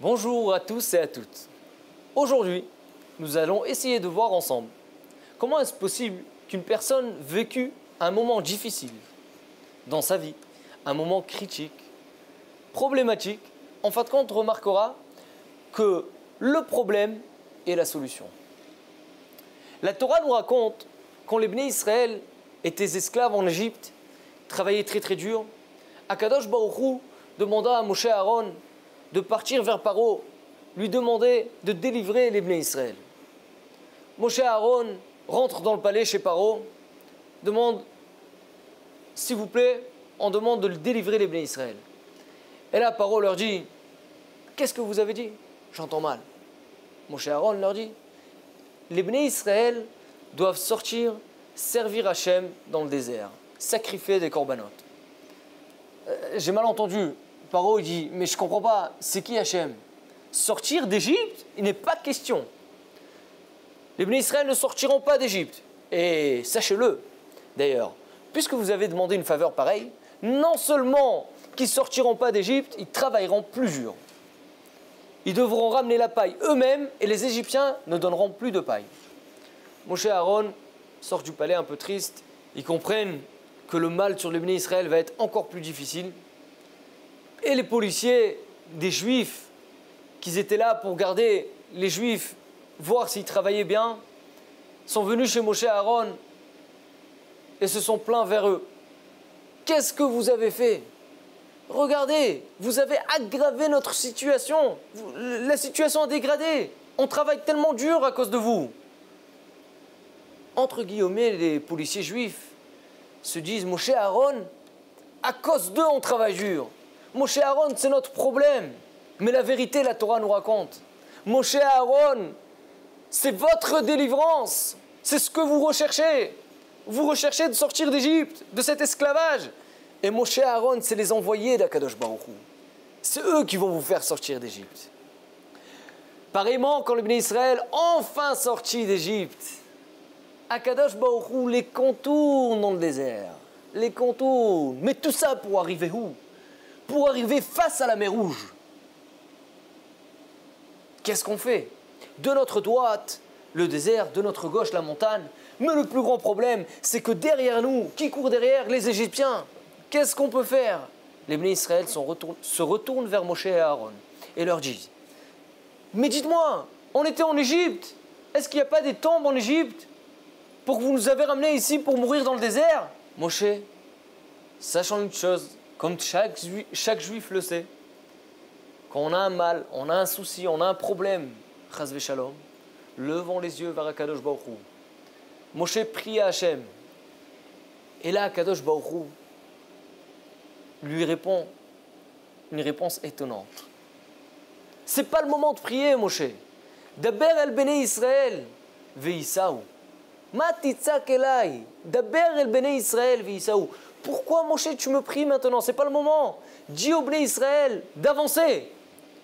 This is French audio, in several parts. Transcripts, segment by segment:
Bonjour à tous et à toutes. Aujourd'hui, nous allons essayer de voir ensemble comment est-ce possible qu'une personne vécue un moment difficile dans sa vie, un moment critique, problématique, en fin de compte remarquera que le problème est la solution. La Torah nous raconte quand les Bnei Israël étaient esclaves en Égypte, travaillaient très très dur, Akadosh Baruch Hu demanda à Moshe Aaron de partir vers Paro, lui demander de délivrer les Bnei Israël. Moshe Aaron rentre dans le palais chez Paro, demande, s'il vous plaît, on demande de délivrer les Bnei Israël. Et là, Paro leur dit, qu'est-ce que vous avez dit? J'entends mal. Moshe Aaron leur dit, les Bnei Israël doivent sortir, servir Hachem dans le désert, sacrifier des corbanotes. J'ai mal entendu. Paro il dit, mais je ne comprends pas, c'est qui Hachem? Sortir d'Égypte, il n'est pas question. Les Bnei Israël ne sortiront pas d'Égypte. Et sachez-le, d'ailleurs, puisque vous avez demandé une faveur pareille, non seulement qu'ils ne sortiront pas d'Égypte, ils travailleront plus dur. Ils devront ramener la paille eux-mêmes et les Égyptiens ne donneront plus de paille. Moshe et Aaron sortent du palais un peu tristes. Ils comprennent que le mal sur les Bnei Israël va être encore plus difficile. Et les policiers des Juifs, qui étaient là pour garder les Juifs, voir s'ils travaillaient bien, sont venus chez Moshe et Aaron et se sont plaints vers eux. Qu'est-ce que vous avez fait? Regardez, vous avez aggravé notre situation. La situation a dégradé. On travaille tellement dur à cause de vous. Entre guillemets, les policiers juifs se disent, Moshe et Aaron, à cause d'eux, on travaille dur. Moshe et Aaron, c'est notre problème. Mais la vérité, la Torah nous raconte. Moshe et Aaron, c'est votre délivrance. C'est ce que vous recherchez. Vous recherchez de sortir d'Égypte, de cet esclavage. Et Moshe et Aaron, c'est les envoyés d'Akadosh Baruch Hu. C'est eux qui vont vous faire sortir d'Égypte. Pareillement, quand les Bnei Israël enfin sortis d'Égypte, Akadosh Baruch Hu les contourne dans le désert. Les contourne. Mais tout ça pour arriver où? Pour arriver face à la mer Rouge. Qu'est-ce qu'on fait? De notre droite, le désert, de notre gauche, la montagne. Mais le plus grand problème, c'est que derrière nous, qui court derrière? Les Égyptiens. Qu'est-ce qu'on peut faire? Les Bnei Israël se retournent vers Moshe et Aaron et leur disent, mais dites-moi, on était en Égypte. Est-ce qu'il n'y a pas des tombes en Égypte pour que vous nous avez ramenés ici pour mourir dans le désert? Moshe, sachant une chose, comme chaque juif le sait, quand on a un mal, on a un souci, on a un problème, chas v'shalom, levons les yeux vers Akadosh Baruch Hu. Moshe prie à Hachem. Et là, Akadosh Baruch Hu lui répond une réponse étonnante. C'est pas le moment de prier, Moshe. Daber el Bnei Israël ve'Isaou. Ma titzak elai. Daber el Bnei Israël ve'Isaou. Pourquoi, Moshe, tu me pries maintenant? C'est pas le moment. Dis au Bnei Israël d'avancer.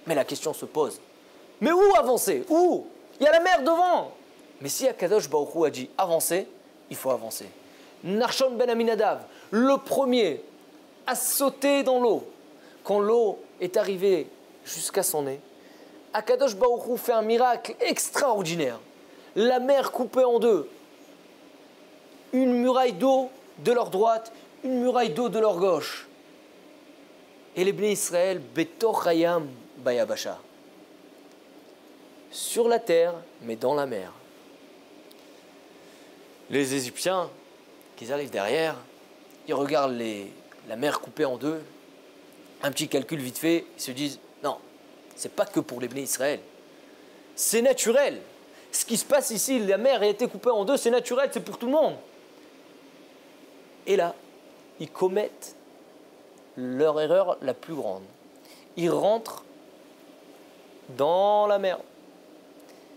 Mais la question se pose. Mais où avancer? Où? Il y a la mer devant. Mais si Akadosh Baruch Hu a dit avancer, il faut avancer. Nachshon ben Aminadav, le premier à sauter dans l'eau. Quand l'eau est arrivée jusqu'à son nez, Akadosh Baruch Hu fait un miracle extraordinaire. La mer coupée en deux. Une muraille d'eau de leur droite, une muraille d'eau de leur gauche. Et les Bnei Israël, Betor Hayam Bayabasha. Sur la terre, mais dans la mer. Les Égyptiens, qui arrivent derrière, ils regardent la mer coupée en deux, un petit calcul vite fait, ils se disent, non, c'est pas que pour les Bnei Israël. C'est naturel. Ce qui se passe ici, la mer a été coupée en deux, c'est naturel, c'est pour tout le monde. Et là, ils commettent leur erreur la plus grande. Ils rentrent dans la mer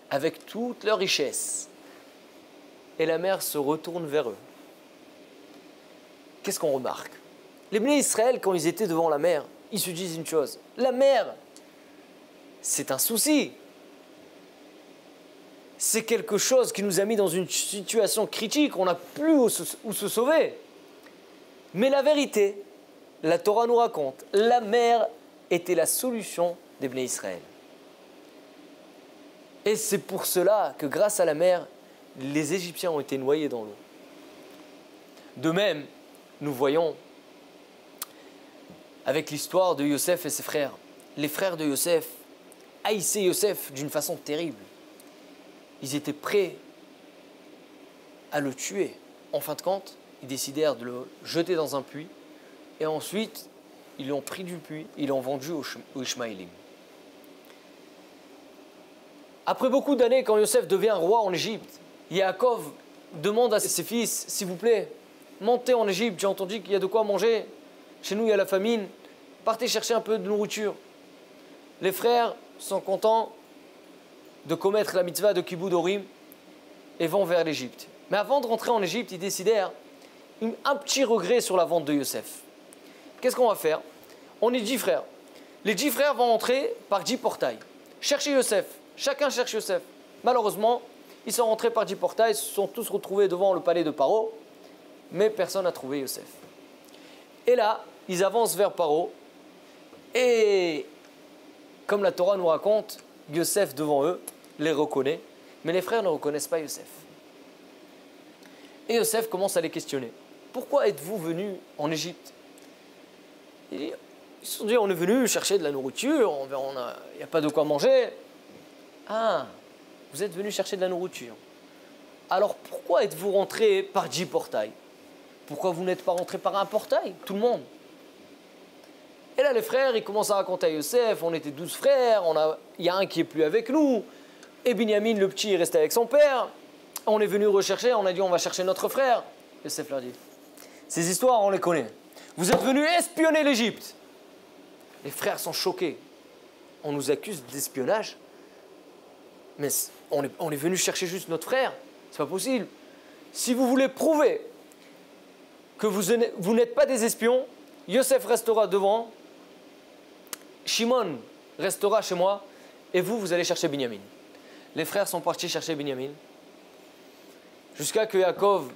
avec toute leur richesse. Et la mer se retourne vers eux. Qu'est-ce qu'on remarque? Les Bnei Israël, quand ils étaient devant la mer, ils se disent une chose. La mer, c'est un souci. C'est quelque chose qui nous a mis dans une situation critique. On n'a plus où se sauver. Mais la vérité, la Torah nous raconte, la mer était la solution des Bnei Israël. Et c'est pour cela que grâce à la mer, les Égyptiens ont été noyés dans l'eau. De même, nous voyons avec l'histoire de Yosef et ses frères. Les frères de Yosef haïssaient Yosef d'une façon terrible. Ils étaient prêts à le tuer. En fin de compte, ils décidèrent de le jeter dans un puits et ensuite, ils l'ont pris du puits, ils l'ont vendu aux Ishmaélim. Après beaucoup d'années, quand Yosef devient roi en Égypte, Yaakov demande à ses fils, s'il vous plaît, montez en Égypte, j'ai entendu qu'il y a de quoi manger. Chez nous, il y a la famine. Partez chercher un peu de nourriture. Les frères sont contents de commettre la mitzvah de Kibbout Orim et vont vers l'Égypte. Mais avant de rentrer en Égypte, ils décidèrent un petit regret sur la vente de Yosef. Qu'est-ce qu'on va faire? On est 10 frères. Les 10 frères vont entrer par 10 portails. Chercher Yosef. Chacun cherche Yosef. Malheureusement, ils sont rentrés par 10 portails, se sont tous retrouvés devant le palais de Paro, mais personne n'a trouvé Yosef. Et là, ils avancent vers Paro, et comme la Torah nous raconte, Yosef devant eux les reconnaît, mais les frères ne reconnaissent pas Yosef. Et Yosef commence à les questionner. Pourquoi êtes-vous venus en Égypte? Ils se sont dit, on est venu chercher de la nourriture, il n'y a pas de quoi manger. Ah, vous êtes venus chercher de la nourriture. Alors pourquoi êtes-vous rentrés par 10 portails? Pourquoi vous n'êtes pas rentrés par un portail, tout le monde? Et là, les frères, ils commencent à raconter à Yosef, on était 12 frères, il y a un qui est plus avec nous, et Binyamin, le petit, est resté avec son père. On est venu rechercher, on a dit, on va chercher notre frère. Yosef leur dit, ces histoires, on les connaît. Vous êtes venus espionner l'Égypte. Les frères sont choqués. On nous accuse d'espionnage. Mais on est venu chercher juste notre frère. C'est pas possible. Si vous voulez prouver que vous n'êtes pas des espions, Yosef restera devant, Shimon restera chez moi, et vous allez chercher Binyamin. Les frères sont partis chercher Binyamin, jusqu'à que Yaakov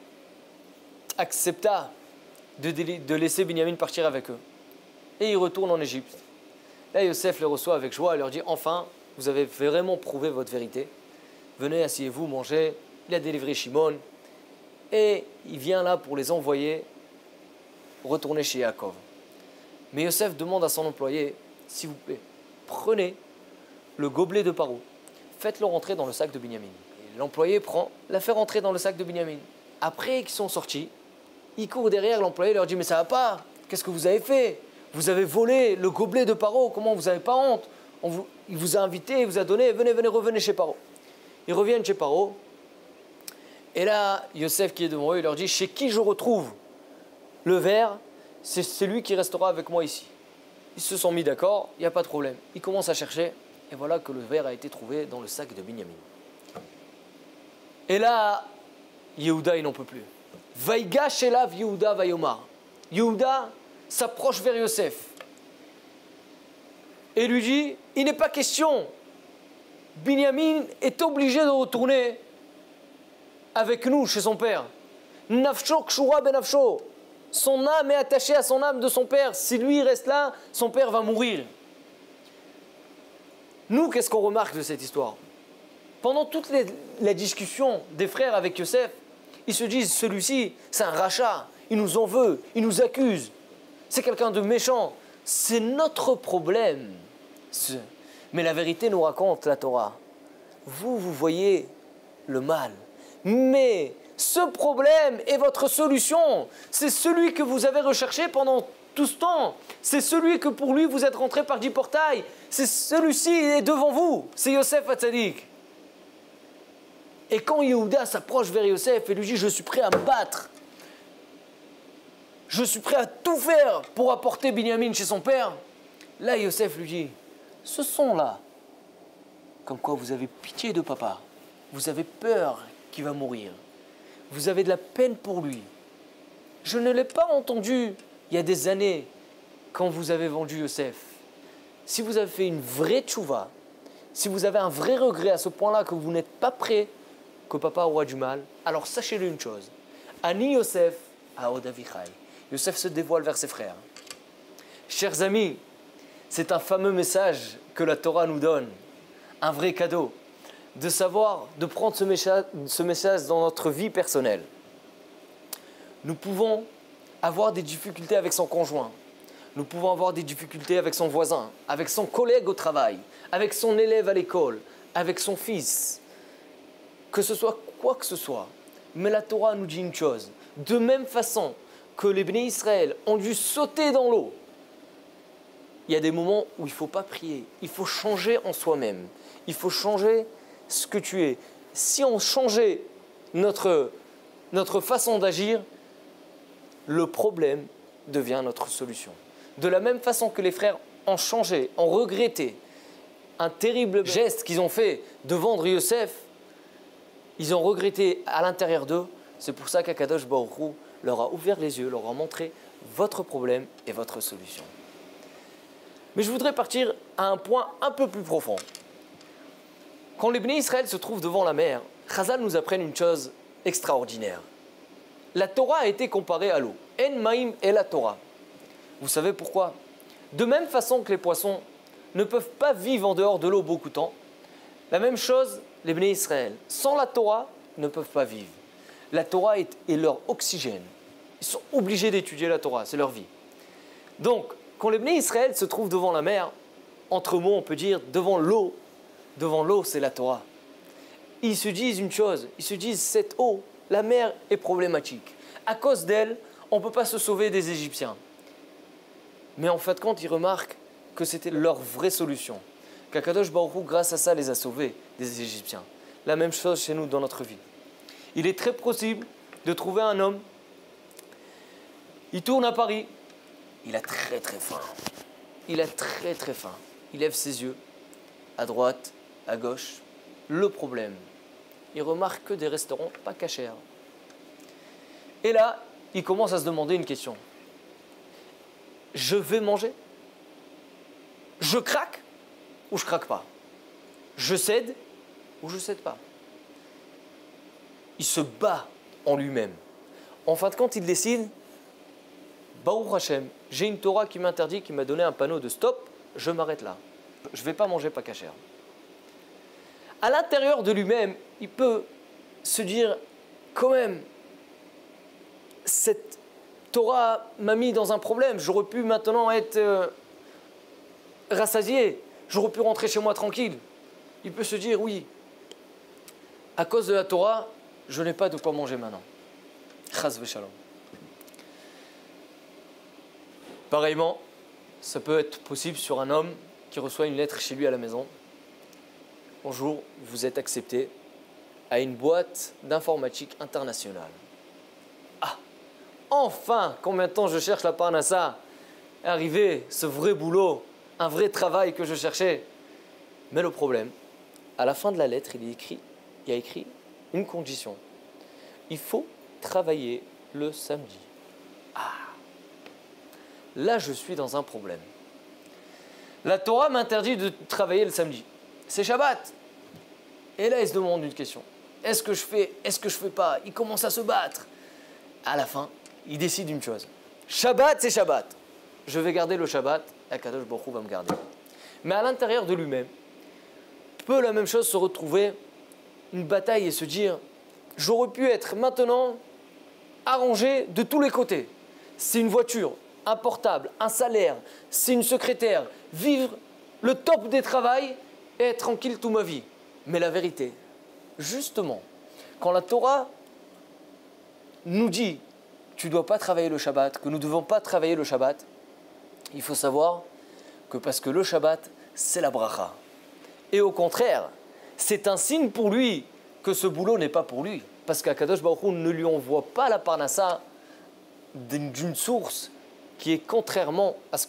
accepta de laisser Binyamin partir avec eux. Et ils retournent en Égypte. Là, Yosef les reçoit avec joie et leur dit, enfin, vous avez vraiment prouvé votre vérité. Venez, asseyez-vous, mangez. Il a délivré Shimon. Et il vient là pour les envoyer retourner chez Yaakov. Mais Yosef demande à son employé, s'il vous plaît, prenez le gobelet de Paro, faites-le rentrer dans le sac de Binyamin. Et l'employé la fait rentrer dans le sac de Binyamin. Après qu'ils sont sortis, il court derrière l'employé et leur dit, mais ça va pas, qu'est-ce que vous avez fait? Vous avez volé le gobelet de Paro, comment vous n'avez pas honte? Il vous a invité, il vous a donné, revenez chez Paro. Ils reviennent chez Paro. Et là, Yosef qui est devant eux, il leur dit, chez qui je retrouve le verre, c'est celui qui restera avec moi ici. Ils se sont mis d'accord, il n'y a pas de problème. Ils commencent à chercher, et voilà que le verre a été trouvé dans le sac de Binyamin. Et là, Yehuda, il n'en peut plus. Vaïgash elav Yehuda vayomar. Yehuda s'approche vers Yosef et lui dit, il n'est pas question, Binyamin est obligé de retourner avec nous chez son père. Nafsho kshura benafsho. Son âme est attachée à son âme de son père. Si lui reste là, son père va mourir. Nous, qu'est-ce qu'on remarque de cette histoire? Pendant toute la discussion des frères avec Yosef, ils se disent, celui-ci, c'est un rachat, il nous en veut, il nous accuse, c'est quelqu'un de méchant, c'est notre problème. Mais la vérité nous raconte la Torah. Vous voyez le mal, mais ce problème est votre solution. C'est celui que vous avez recherché pendant tout ce temps. C'est celui que pour lui vous êtes rentré par 10 portails. C'est celui-ci est devant vous. C'est Yosef Hatzadik. Et quand Yehuda s'approche vers Yosef et lui dit, je suis prêt à me battre, je suis prêt à tout faire pour apporter Binyamin chez son père, là Yosef lui dit, ce sont là, comme quoi vous avez pitié de papa, vous avez peur qu'il va mourir, vous avez de la peine pour lui. Je ne l'ai pas entendu il y a des années quand vous avez vendu Yosef. Si vous avez fait une vraie tchouva, si vous avez un vrai regret à ce point-là que vous n'êtes pas prêt que papa aura du mal, alors sachez-le une chose. Ani Yosef Aod Avichai. Yosef se dévoile vers ses frères. Chers amis, c'est un fameux message que la Torah nous donne, un vrai cadeau, de savoir, de prendre ce message dans notre vie personnelle. Nous pouvons avoir des difficultés avec son conjoint, nous pouvons avoir des difficultés avec son voisin, avec son collègue au travail, avec son élève à l'école, avec son fils, que ce soit quoi que ce soit. Mais la Torah nous dit une chose, de même façon que les Béné Israël ont dû sauter dans l'eau, il y a des moments où il ne faut pas prier, il faut changer en soi-même, il faut changer ce que tu es. Si on changeait notre façon d'agir, le problème devient notre solution. De la même façon que les frères ont changé, ont regretté un terrible geste qu'ils ont fait de vendre Yosef, ils ont regretté à l'intérieur d'eux. C'est pour ça qu'Akadosh Baruch Hu leur a ouvert les yeux, leur a montré votre problème et votre solution. Mais je voudrais partir à un point un peu plus profond. Quand les Béné Israël se trouvent devant la mer, Chazal nous apprennent une chose extraordinaire. La Torah a été comparée à l'eau. En maïm et la Torah. Vous savez pourquoi? De même façon que les poissons ne peuvent pas vivre en dehors de l'eau beaucoup de temps, la même chose, les Béné Israël, sans la Torah, ne peuvent pas vivre. La Torah est leur oxygène. Ils sont obligés d'étudier la Torah, c'est leur vie. Donc, quand les Béné Israël se trouvent devant la mer, entre mots, on peut dire devant l'eau, c'est la Torah. Ils se disent une chose, ils se disent cette eau, la mer est problématique. À cause d'elle, on ne peut pas se sauver des Égyptiens. Mais en fait, quand ils remarquent que c'était leur vraie solution, qu'Akadosh Baruch Hu, grâce à ça, les a sauvés des Égyptiens. La même chose chez nous dans notre vie. Il est très possible de trouver un homme, il tourne à Paris, il a très très faim. Il a très très faim. Il lève ses yeux, à droite, à gauche. Le problème, il remarque que des restaurants pas cachers. Et là, il commence à se demander une question. Je vais manger? Je craque ou je craque pas? Je cède ou je cède pas? Il se bat en lui-même. En fin de compte, il décide, Baruch Hashem, j'ai une Torah qui m'interdit, qui m'a donné un panneau de stop, je m'arrête là. Je ne vais pas manger pas cachère. À l'intérieur de lui-même, il peut se dire, quand même, cette Torah m'a mis dans un problème, j'aurais pu maintenant être rassasié, j'aurais pu rentrer chez moi tranquille. Il peut se dire, oui, à cause de la Torah, je n'ai pas de quoi manger maintenant. Chas v'shalom. Pareillement, ça peut être possible sur un homme qui reçoit une lettre chez lui à la maison. Bonjour, vous êtes accepté à une boîte d'informatique internationale. Ah, enfin, combien de temps je cherche la parnassa, arrivé, ce vrai boulot, un vrai travail que je cherchais. Mais le problème, à la fin de la lettre, il y a écrit une condition. Il faut travailler le samedi. Ah, là je suis dans un problème. La Torah m'interdit de travailler le samedi. C'est Shabbat. Et là, il se demande une question. Est-ce que je fais? Est-ce que je fais pas? Il commence à se battre. À la fin, il décide une chose. Shabbat, c'est Shabbat. Je vais garder le Shabbat, et Akadosh Baruch Hu va me garder. Mais à l'intérieur de lui-même, peut la même chose se retrouver une bataille et se dire, j'aurais pu être maintenant arrangé de tous les côtés. C'est une voiture, un portable, un salaire, c'est une secrétaire, vivre le top des travails et être tranquille toute ma vie. Mais la vérité, justement, quand la Torah nous dit tu ne dois pas travailler le Shabbat, que nous ne devons pas travailler le Shabbat, il faut savoir que parce que le Shabbat, c'est la bracha. Et au contraire, c'est un signe pour lui que ce boulot n'est pas pour lui. Parce qu'Akadosh Baruch Hu ne lui envoie pas la parnassa d'une source qui est contrairement à ce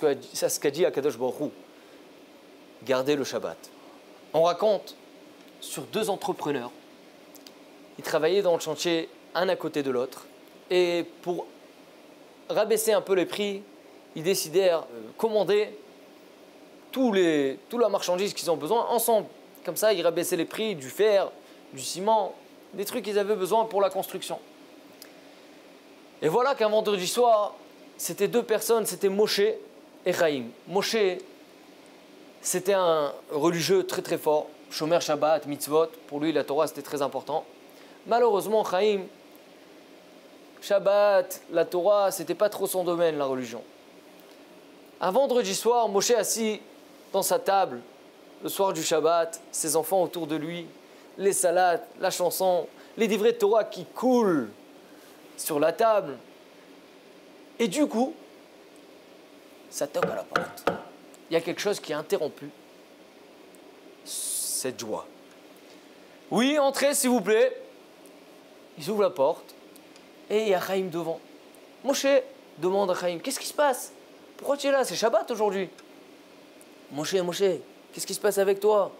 qu'a dit Akadosh Baruch Hu. Gardez le Shabbat. On raconte sur deux entrepreneurs. Ils travaillaient dans le chantier un à côté de l'autre. Et pour rabaisser un peu les prix, ils décidèrent de commander toute la marchandise qu'ils ont besoin ensemble. Comme ça, ils rabaissaient les prix du fer, du ciment, des trucs qu'ils avaient besoin pour la construction. Et voilà qu'un vendredi soir, c'était deux personnes, c'était Moshe et Chaim. Moshe, c'était un religieux très très fort, Shomer Shabbat, mitzvot, pour lui la Torah c'était très important. Malheureusement, Chaim, Shabbat, la Torah, c'était pas trop son domaine, la religion. Un vendredi soir, Moshe assis dans sa table, le soir du Shabbat, ses enfants autour de lui, les salades, la chanson, les livrets de Torah qui coulent sur la table. Et du coup, ça toque à la porte. Il y a quelque chose qui a interrompu cette joie. Oui, entrez s'il vous plaît. Ils ouvrent la porte et il y a Chaim devant. Moshe demande à Chaim, qu'est-ce qui se passe? Pourquoi tu es là? C'est Shabbat aujourd'hui. Moshe, qu'est-ce qui se passe avec toi?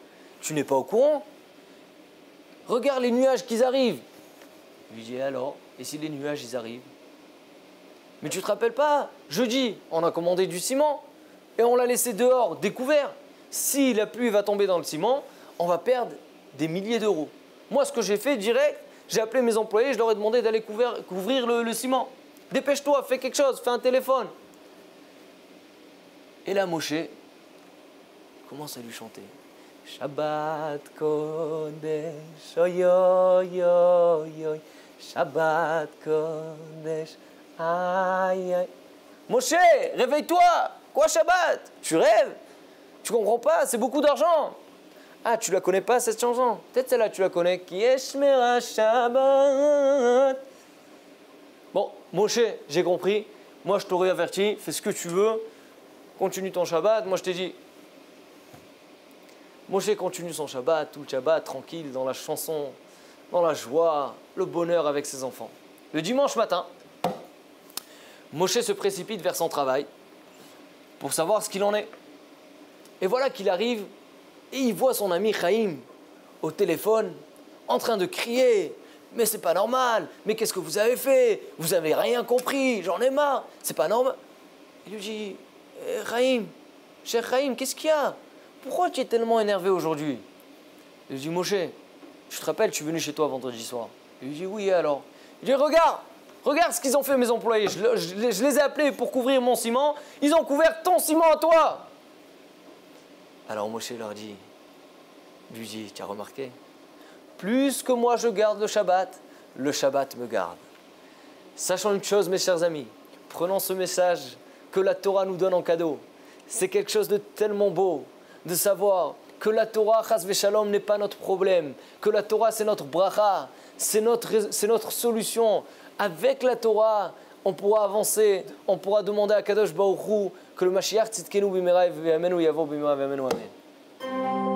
Tu n'es pas au courant? Regarde les nuages qui arrivent. Je lui dis alors, et si les nuages ils arrivent? Mais tu te rappelles pas, jeudi, on a commandé du ciment et on l'a laissé dehors, découvert. Si la pluie va tomber dans le ciment, on va perdre des milliers d'euros. Moi, ce que j'ai fait direct, j'ai appelé mes employés, je leur ai demandé d'aller couvrir le ciment. Dépêche-toi, fais quelque chose, fais un téléphone. Et là, Moshe commence à lui chanter. Shabbat Kodesh, oy oy oy oy, Shabbat Kodesh, aïe aïe. Moshe, réveille-toi. Quoi Shabbat? Tu rêves? Tu comprends pas? C'est beaucoup d'argent. Ah, tu la connais pas cette chanson? Peut-être celle-là tu la connais. Qui est Shmera Shabbat? Bon, Moshe, j'ai compris. Moi, je t'aurais averti. Fais ce que tu veux. Continue ton Shabbat. Moi, je t'ai dit. Moshe continue son Shabbat, tout le Shabbat, tranquille, dans la chanson, dans la joie, le bonheur avec ses enfants. Le dimanche matin, Moshe se précipite vers son travail pour savoir ce qu'il en est. Et voilà qu'il arrive et il voit son ami Chaim au téléphone en train de crier. Mais c'est pas normal, mais qu'est-ce que vous avez fait? Vous avez rien compris, j'en ai marre, c'est pas normal. Il lui dit, Chaim, cher Chaim, qu'est-ce qu'il y a? Pourquoi tu es tellement énervé aujourd'hui? Il lui dit, Moshe, tu te rappelles, je suis venu chez toi vendredi soir. Il lui dit, oui, alors? Il dit, regarde ce qu'ils ont fait mes employés. Je les ai appelés pour couvrir mon ciment. Ils ont couvert ton ciment à toi. Alors Moshe lui dit, tu as remarqué? Plus que moi je garde le Shabbat me garde. Sachant une chose, mes chers amis, prenons ce message que la Torah nous donne en cadeau. C'est quelque chose de tellement beau de savoir que la Torah, chas v'shalom, n'est pas notre problème, que la Torah c'est notre bracha, c'est notre solution. Avec la Torah, on pourra avancer, on pourra demander à Kadosh Baruch Hu que le Mashiach tzidkenu b'mera v'yamenu yavo b'mera v'yamenu amen.